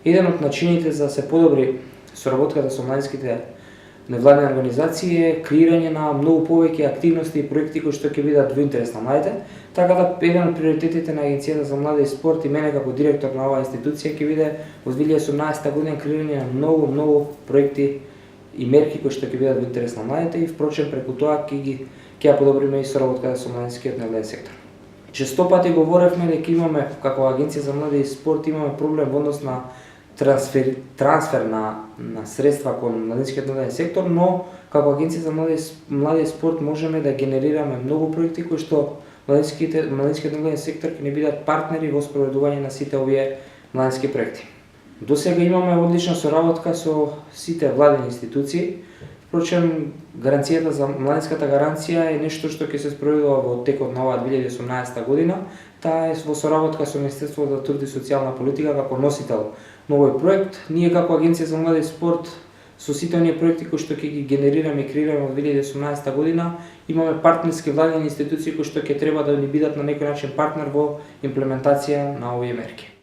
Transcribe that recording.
Еден од начините за да се подобри соработката со младинските невладини организации е креирање на многу повеќе активности и проекти кои што ќе бидат во интерес на младите, така да еден од приоритетите на Агенцијата за млади и спорт и мене како директор на оваа институција ќе биде во 2018 година креирање на многу проекти и мерки кои што ќе бидат во интерес на младите и впрочем преку тоа ќе ја подобриме и соработката со младинскиот невладин сектор. Често пати говоревме дека имаме како Агенција за млади и спорт имаме проблем во однос на трансфер на средства кон младинскиот невладин сектор, но како Агенција за млади и спорт можеме да генерираме многу проекти кои што младинскиот невладин сектор ќе ни бидат партнери во спроведување на сите овие младински проекти. До сега имаме одлична соработка со сите владини институции. Впрочем, гаранцијата за младинската гаранција е нешто што ќе се спроведува во текот на оваа 2018 година. Таа е во соработка со Министерството за труд и социјална политика како носител на овој проект. Ние како Агенција за млади и спорт со сите оние проекти кои што ќе ги генерираме и креираме во 2018 година, имаме партнерски владини институции кои што ќе треба да ни бидат на некој начин партнер во имплементација на овие мерки.